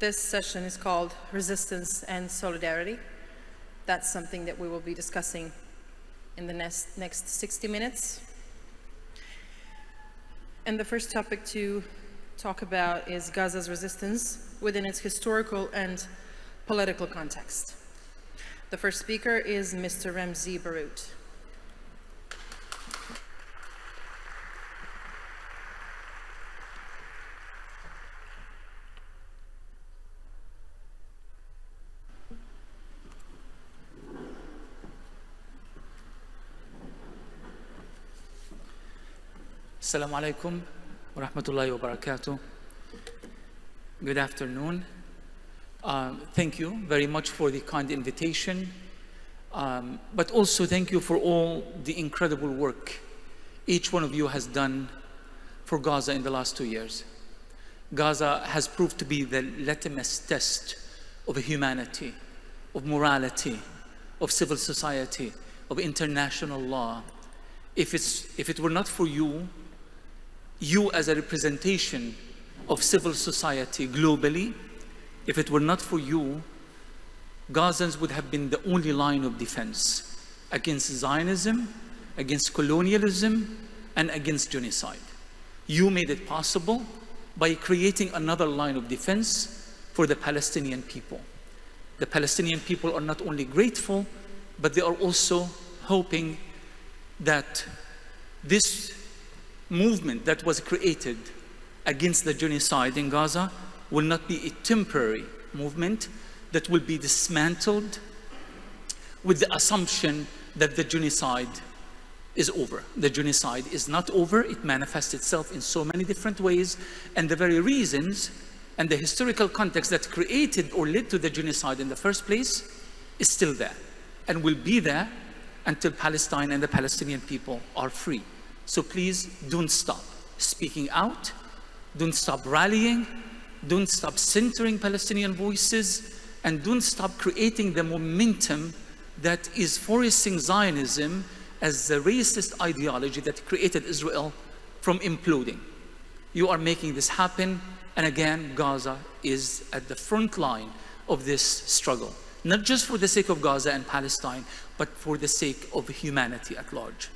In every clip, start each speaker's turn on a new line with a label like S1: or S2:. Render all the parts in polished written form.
S1: This session is called Resistance and Solidarity. That's something that we will be discussing in the next 60 minutes. And the first topic to talk about is Gaza's resistance within its historical and political context. The first speaker is Mr. Ramzy Baroud.
S2: Assalamu alaikum wa rahmatullahi wa barakatuh. Good afternoon. Thank you very much for the kind invitation, but also thank you for all the incredible work each one of you has done for Gaza in the last 2 years. Gaza has proved to be the litmus test of humanity, of morality, of civil society, of international law. If it were not for you as a representation of civil society globally, if it were not for you, Gazans would have been the only line of defense against Zionism, against colonialism, and against genocide. You made it possible by creating another line of defense for the Palestinian people. The Palestinian people are not only grateful, but they are also hoping that this movement that was created against the genocide in Gaza will not be a temporary movement that will be dismantled with the assumption that the genocide is over. The genocide is not over. It manifests itself in so many different ways, and the very reasons and the historical context that created or led to the genocide in the first place is still there and will be there until Palestine and the Palestinian people are free. So please don't stop speaking out, don't stop rallying, don't stop centering Palestinian voices, and don't stop creating the momentum that is forcing Zionism as the racist ideology that created Israel from imploding. You are making this happen, and again, Gaza is at the front line of this struggle, not just for the sake of Gaza and Palestine, but for the sake of humanity at large.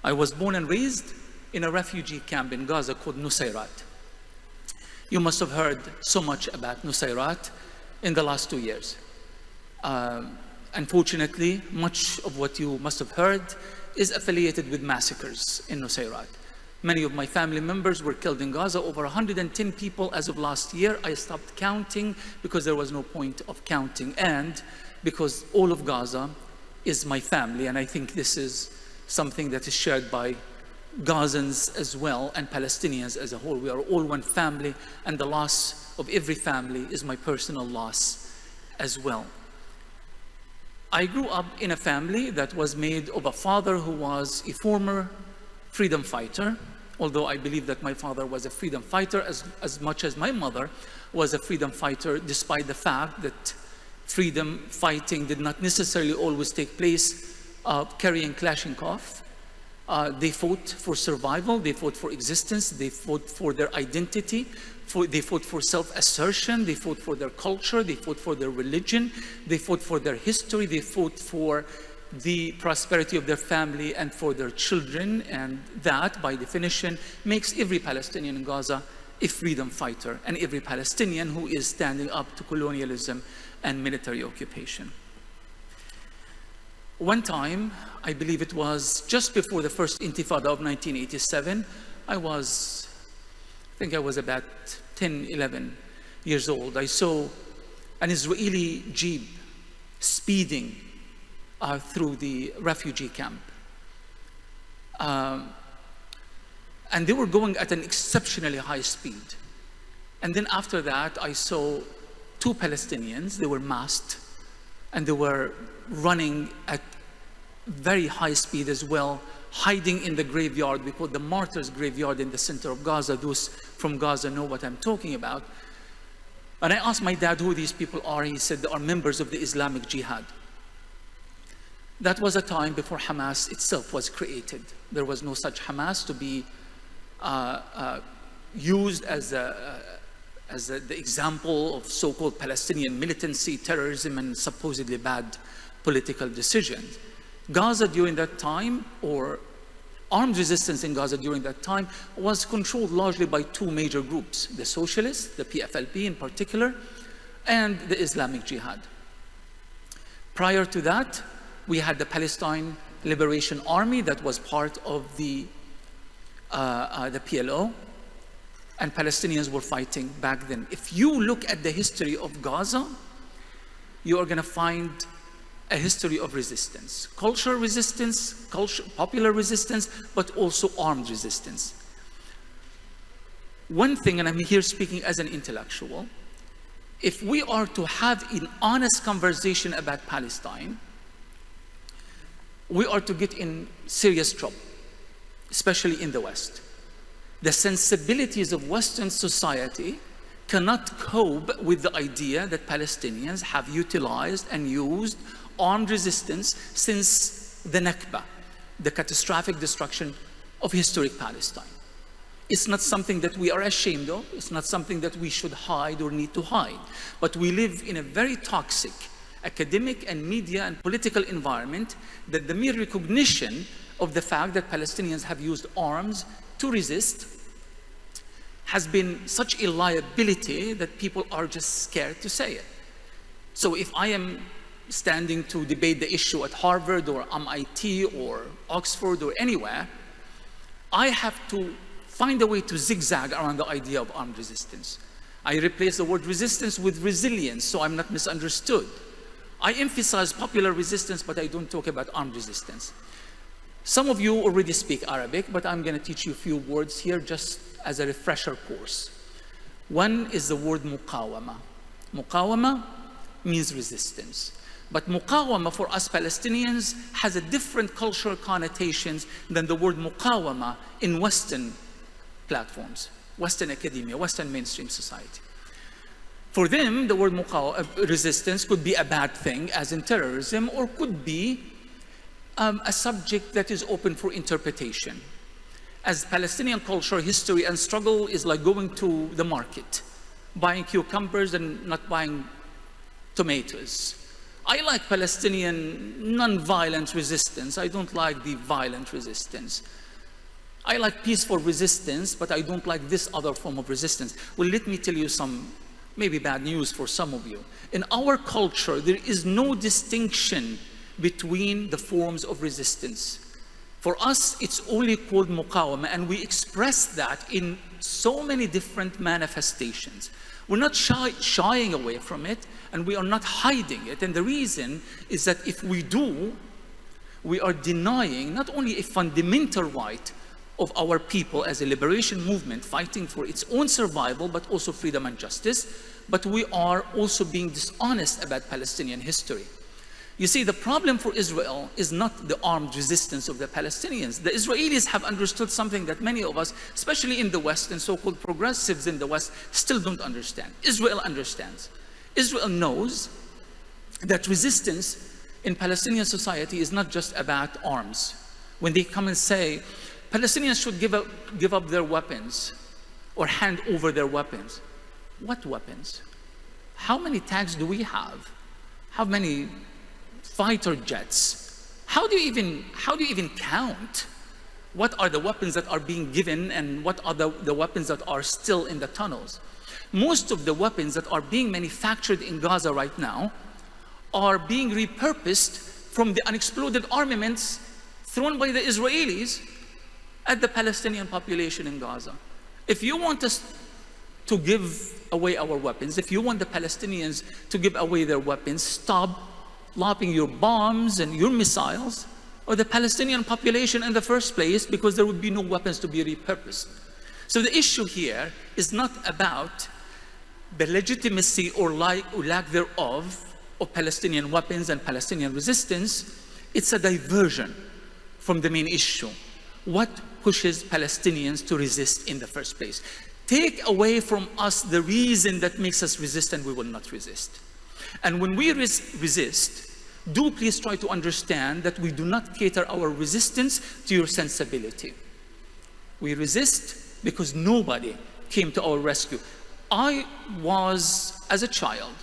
S2: I was born and raised in a refugee camp in Gaza called Nusayrat. You must have heard so much about Nusayrat in the last 2 years. Unfortunately, much of what you must have heard is affiliated with massacres in Nusayrat. Many of my family members were killed in Gaza, over 110 people as of last year. I stopped counting because there was no point of counting, and because all of Gaza is my family, and I think this is something that is shared by Gazans as well and Palestinians as a whole. We are all one family, and the loss of every family is my personal loss as well. I grew up in a family that was made of a father who was a former freedom fighter, although I believe that my father was a freedom fighter as much as my mother was a freedom fighter, despite the fact that freedom fighting did not necessarily always take place carrying Kalashnikov. They fought for survival, they fought for existence, they fought for their identity, they fought for self-assertion, they fought for their culture, they fought for their religion, they fought for their history, they fought for the prosperity of their family and for their children, and that, by definition, makes every Palestinian in Gaza a freedom fighter, and every Palestinian who is standing up to colonialism and military occupation. One time, I believe it was just before the first Intifada of 1987, I think I was about 10, 11 years old. I saw an Israeli jeep speeding through the refugee camp. And they were going at an exceptionally high speed. And then after that, I saw 2 Palestinians. They were masked, and they were running at very high speed as well, hiding in the graveyard. We call the martyrs' graveyard in the center of Gaza. Those from Gaza know what I'm talking about. And I asked my dad who these people are. He said they are members of the Islamic Jihad. That was a time before Hamas itself was created. There was no such Hamas to be used as as the example of so-called Palestinian militancy, terrorism, and supposedly bad political decisions. Gaza during that time, or armed resistance in Gaza during that time, was controlled largely by two major groups, the Socialists, the PFLP in particular, and the Islamic Jihad. Prior to that, we had the Palestine Liberation Army that was part of the PLO, and Palestinians were fighting back then. If you look at the history of Gaza, you are going to find a history of resistance, cultural resistance, popular resistance, but also armed resistance. One thing, and I'm here speaking as an intellectual, if we are to have an honest conversation about Palestine, we are to get in serious trouble, especially in the West. The sensibilities of Western society cannot cope with the idea that Palestinians have utilized and used armed resistance since the Nakba, the catastrophic destruction of historic Palestine. It's not something that we are ashamed of. It's not something that we should hide or need to hide. But we live in a very toxic academic and media and political environment that the mere recognition of the fact that Palestinians have used arms to resist has been such a liability that people are just scared to say it. So if I am standing to debate the issue at Harvard or MIT or Oxford or anywhere, I have to find a way to zigzag around the idea of armed resistance. I replace the word resistance with resilience so I'm not misunderstood. I emphasize popular resistance, but I don't talk about armed resistance. Some of you already speak Arabic, but I'm going to teach you a few words here just as a refresher course. One is the word muqawama. Muqawama means resistance. But muqawama for us Palestinians has a different cultural connotations than the word muqawama in Western platforms, Western academia, Western mainstream society. For them, the word resistance could be a bad thing, as in terrorism, or could be a subject that is open for interpretation. As Palestinian culture, history, and struggle is like going to the market, buying cucumbers and not buying tomatoes. I like Palestinian non-violent resistance. I don't like the violent resistance. I like peaceful resistance, but I don't like this other form of resistance. Well, let me tell you some maybe bad news for some of you. In our culture, there is no distinction between the forms of resistance. For us, it's only called muqawama, and we express that in so many different manifestations. We're not shying away from it, and we are not hiding it. And the reason is that if we do, we are denying not only a fundamental right of our people as a liberation movement fighting for its own survival, but also freedom and justice, but we are also being dishonest about Palestinian history. You see, the problem for Israel is not the armed resistance of the Palestinians. The Israelis have understood something that many of us, especially in the West and so-called progressives in the West, still don't understand. Israel understands. Israel knows that resistance in Palestinian society is not just about arms. When they come and say, Palestinians should give up their weapons or hand over their weapons. What weapons? How many tanks do we have? How many fighter jets? How do you even count? What are the weapons that are being given and what are the weapons that are still in the tunnels? Most of the weapons that are being manufactured in Gaza right now are being repurposed from the unexploded armaments thrown by the Israelis at the Palestinian population in Gaza. If you want us to give away our weapons, if you want the Palestinians to give away their weapons, stop lobbing your bombs and your missiles or the Palestinian population in the first place, because there would be no weapons to be repurposed. So the issue here is not about the legitimacy or lack thereof of Palestinian weapons and Palestinian resistance. It's a diversion from the main issue. What pushes Palestinians to resist in the first place? Take away from us the reason that makes us resist, and we will not resist. And when we resist, do please try to understand that we do not cater our resistance to your sensibility. We resist because nobody came to our rescue. I was, as a child,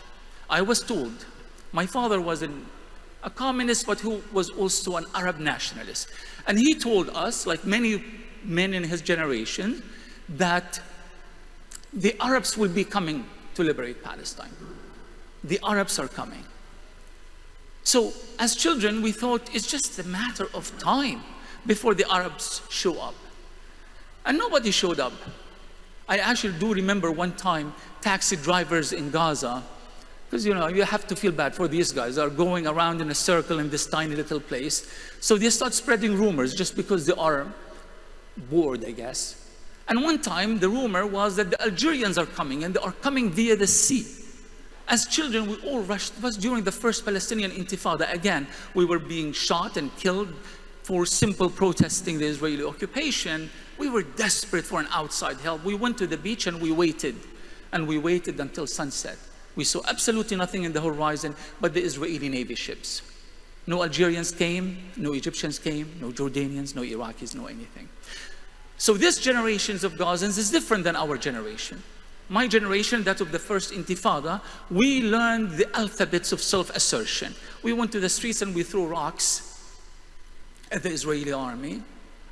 S2: I was told, my father was a communist, but who was also an Arab nationalist. And he told us, like many men in his generation, that the Arabs will be coming to liberate Palestine. The Arabs are coming. So as children, we thought it's just a matter of time before the Arabs show up. And nobody showed up. I actually do remember one time taxi drivers in Gaza, because you know, you have to feel bad for these guys. They are going around in a circle in this tiny little place. So they start spreading rumors just because they are bored, I guess. And one time the rumor was that the Algerians are coming, and they are coming via the sea. As children, we all rushed. It was during the first Palestinian Intifada. Again, we were being shot and killed for simple protesting the Israeli occupation. We were desperate for an outside help. We went to the beach and we waited until sunset. We saw absolutely nothing in the horizon but the Israeli Navy ships. No Algerians came, no Egyptians came, no Jordanians, no Iraqis, no anything. So this generations of Gazans is different than our generation. My generation, that of the first Intifada, we learned the alphabets of self-assertion. We went to the streets and we threw rocks at the Israeli army.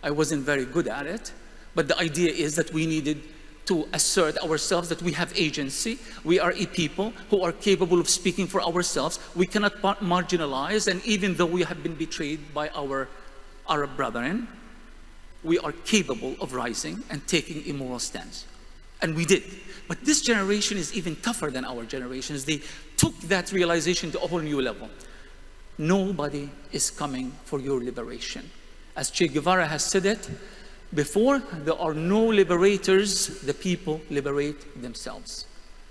S2: I wasn't very good at it, but the idea is that we needed to assert ourselves that we have agency. We are a people who are capable of speaking for ourselves. We cannot marginalize, and even though we have been betrayed by our Arab brethren, we are capable of rising and taking a moral stance. And we did. But this generation is even tougher than our generations. They took that realization to a whole new level. Nobody is coming for your liberation. As Che Guevara has said it, before there are no liberators, the people liberate themselves.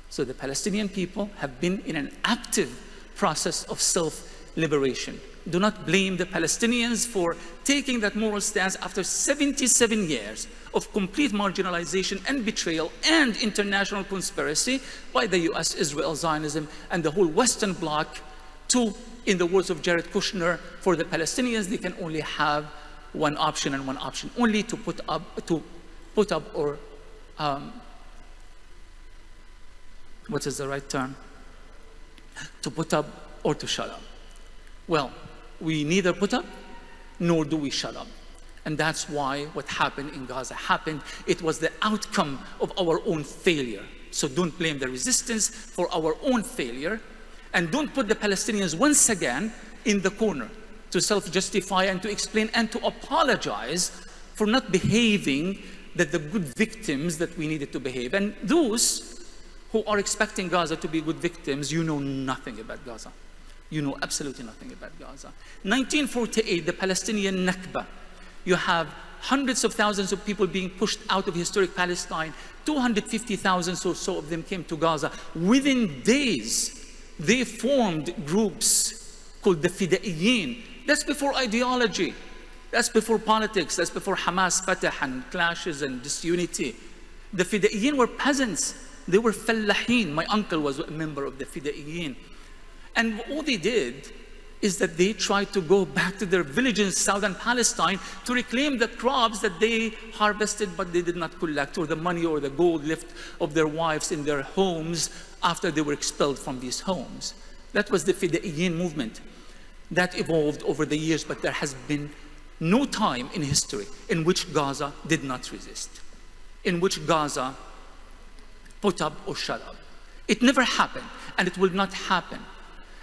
S2: So the Palestinian people have been in an active process of self-liberation. Do not blame the Palestinians for taking that moral stance after 77 years of complete marginalization and betrayal and international conspiracy by the US, Israel, Zionism, and the whole Western bloc to, in the words of Jared Kushner, for the Palestinians, they can only have one option and one option only: to put up or what is the right term? To put up or to shut up. Well, we neither put up nor do we shut up. And that's why what happened in Gaza happened. It was the outcome of our own failure. So don't blame the resistance for our own failure, and don't put the Palestinians once again in the corner to self-justify and to explain and to apologize for not behaving that the good victims that we needed to behave. And those who are expecting Gaza to be good victims, you know nothing about Gaza. You know absolutely nothing about Gaza. 1948, the Palestinian Nakba. You have hundreds of thousands of people being pushed out of historic Palestine. 250,000 or so of them came to Gaza. Within days, they formed groups called the Fidaiyin. That's before ideology. That's before politics. That's before Hamas, Fatah, and clashes and disunity. The Fidaiyin were peasants. They were fallahin. My uncle was a member of the Fidaiyin. And all they did is that they tried to go back to their villages in southern Palestine to reclaim the crops that they harvested but they did not collect, or the money or the gold left of their wives in their homes after they were expelled from these homes. That was the Fidaiyin movement. That evolved over the years, but there has been no time in history in which Gaza did not resist, in which Gaza put up or shut up. It never happened, and it will not happen.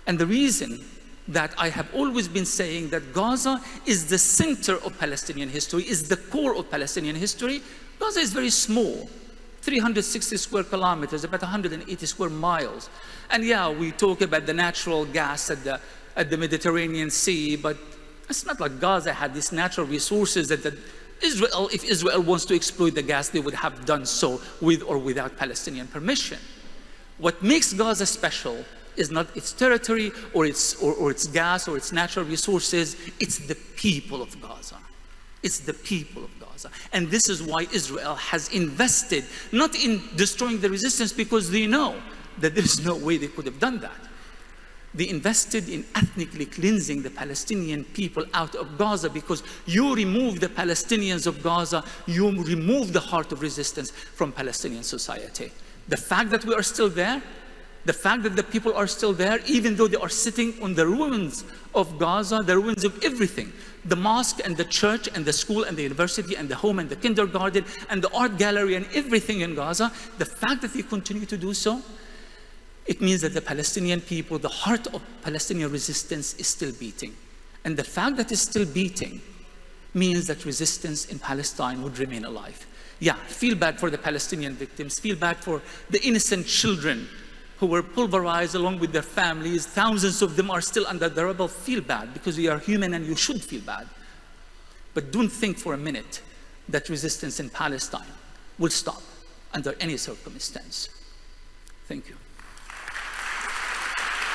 S2: And the reason that I have always been saying that Gaza is the center of Palestinian history, is the core of Palestinian history. Gaza is very small, 360 square kilometers, about 180 square miles. And yeah, we talk about the natural gas at the Mediterranean Sea, but it's not like Gaza had these natural resources that Israel, if Israel wants to exploit the gas, they would have done so with or without Palestinian permission. What makes Gaza special is not its territory or its gas or its natural resources, it's the people of Gaza. It's the people of Gaza. And this is why Israel has invested, not in destroying the resistance, because they know that there is no way they could have done that. They invested in ethnically cleansing the Palestinian people out of Gaza, because you remove the Palestinians of Gaza, you remove the heart of resistance from Palestinian society. The fact that we are still there, the fact that the people are still there, even though they are sitting on the ruins of Gaza, the ruins of everything, the mosque and the church and the school and the university and the home and the kindergarten and the art gallery and everything in Gaza, the fact that they continue to do so, it means that the Palestinian people, the heart of Palestinian resistance is still beating. And the fact that it's still beating means that resistance in Palestine would remain alive. Yeah, feel bad for the Palestinian victims, feel bad for the innocent children who were pulverized along with their families. Thousands of them are still under the rubble. Feel bad, because we are human and you should feel bad. But don't think for a minute that resistance in Palestine will stop under any circumstance. Thank you.